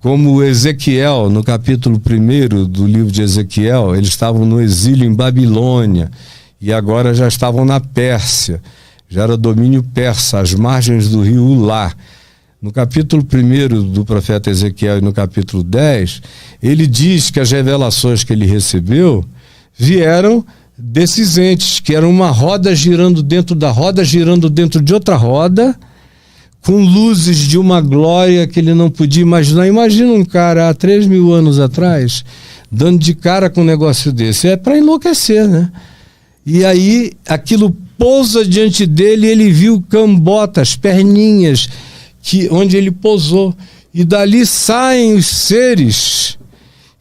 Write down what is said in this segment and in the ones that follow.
Como Ezequiel, no capítulo 1 do livro de Ezequiel, eles estavam no exílio em Babilônia e agora já estavam na Pérsia, já era domínio persa, às margens do rio Ulá. No capítulo 1 do profeta Ezequiel e no capítulo 10, ele diz que as revelações que ele recebeu vieram desses entes, que era uma roda girando dentro da roda, girando dentro de outra roda, com luzes de uma glória que ele não podia imaginar. Imagina um cara há 3.000 anos atrás, dando de cara com um negócio desse. É para enlouquecer, né? E aí aquilo pousa diante dele e ele viu cambotas, perninhas, onde ele pousou. E dali saem os seres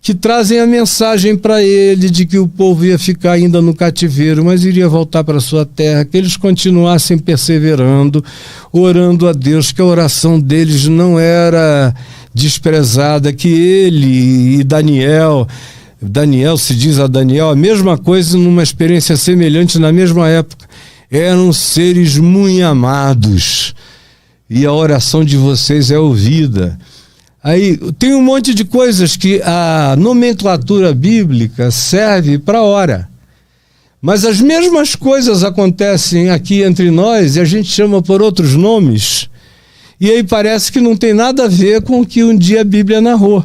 que trazem a mensagem para ele de que o povo ia ficar ainda no cativeiro, mas iria voltar para sua terra, que eles continuassem perseverando, orando a Deus, que a oração deles não era desprezada, que ele e Daniel se diz a Daniel a mesma coisa numa experiência semelhante na mesma época, eram seres muito amados e a oração de vocês é ouvida. Aí tem um monte de coisas que a nomenclatura bíblica serve para hora. Mas as mesmas coisas acontecem aqui entre nós e a gente chama por outros nomes. E aí parece que não tem nada a ver com o que um dia a Bíblia narrou.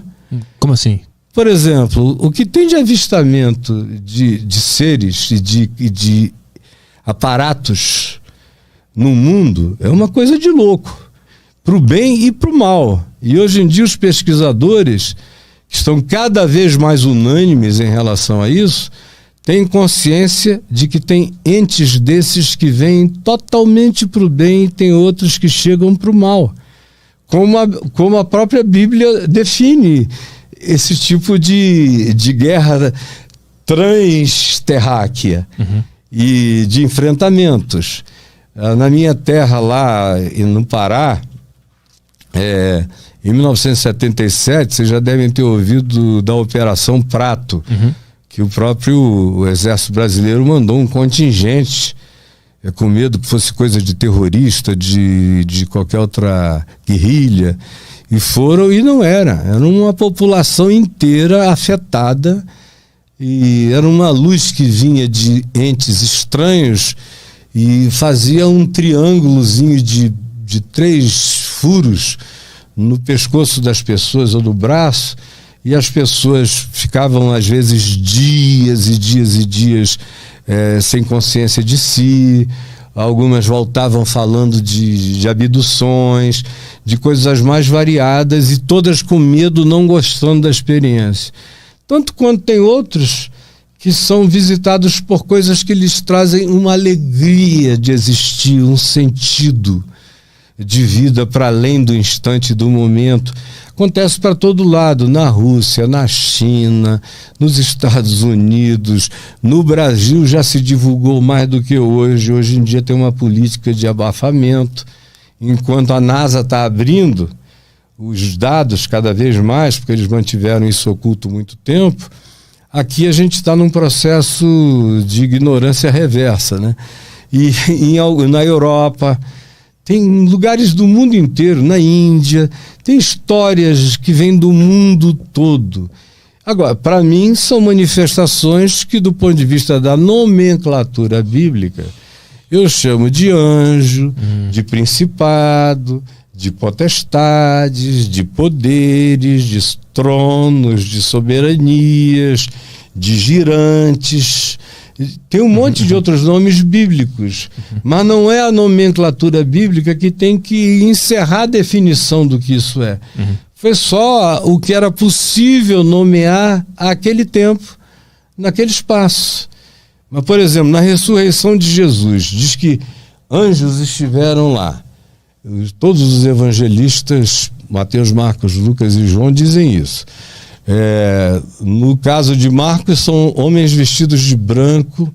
Como assim? Por exemplo, o que tem de avistamento de seres e de aparatos no mundo é uma coisa de louco. Para o bem e para o mal. E hoje em dia os pesquisadores, que estão cada vez mais unânimes em relação a isso, têm consciência de que tem entes desses que vêm totalmente para o bem e tem outros que chegam para o mal. Como a própria Bíblia define esse tipo de guerra transterráquea e de enfrentamentos. Na minha terra lá no Pará, em 1977, vocês já devem ter ouvido da Operação Prato, que o próprio Exército Brasileiro mandou um contingente, com medo que fosse coisa de terrorista, de qualquer outra guerrilha, e foram, e não era uma população inteira afetada, e era uma luz que vinha de entes estranhos e fazia um triângulozinho de 3 furos no pescoço das pessoas ou no braço, e as pessoas ficavam às vezes dias e dias e dias sem consciência de si. Algumas voltavam falando de abduções, de coisas mais variadas, e todas com medo, não gostando da experiência. Tanto quanto tem outros que são visitados por coisas que lhes trazem uma alegria de existir, um sentido de vida para além do instante, do momento. Acontece para todo lado, na Rússia, na China, nos Estados Unidos, no Brasil já se divulgou mais do que hoje. Hoje em dia tem uma política de abafamento, enquanto a NASA está abrindo os dados cada vez mais, porque eles mantiveram isso oculto muito tempo. Aqui a gente está num processo de ignorância reversa, né? E na Europa, tem lugares do mundo inteiro, na Índia, tem histórias que vêm do mundo todo. Agora, para mim, são manifestações que, do ponto de vista da nomenclatura bíblica, eu chamo de anjo, de principado, de potestades, de poderes, de tronos, de soberanias, de girantes. Tem um monte de outros nomes bíblicos, mas não é a nomenclatura bíblica que tem que encerrar a definição do que isso é. Foi só o que era possível nomear àquele tempo, naquele espaço. Mas, por exemplo, na ressurreição de Jesus, diz que anjos estiveram lá. Todos os evangelistas, Mateus, Marcos, Lucas e João, dizem isso. No caso de Marcos, são homens vestidos de branco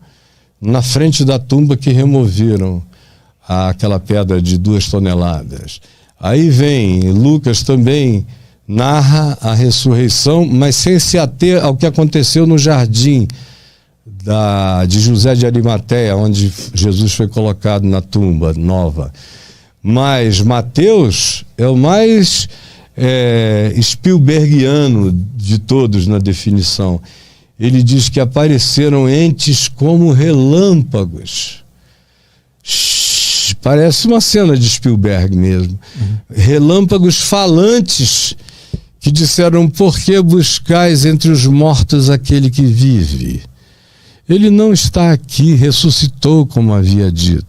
na frente da tumba que removeram aquela pedra de 2 toneladas. Aí vem, Lucas também narra a ressurreição, mas sem se ater ao que aconteceu no jardim de José de Arimateia, onde Jesus foi colocado na tumba nova. Mas Mateus é o mais Spielbergiano de todos na definição. Ele diz que apareceram entes como relâmpagos. Parece uma cena de Spielberg mesmo. Relâmpagos falantes que disseram: por que buscais entre os mortos aquele que vive? Ele não está aqui, ressuscitou, como havia dito.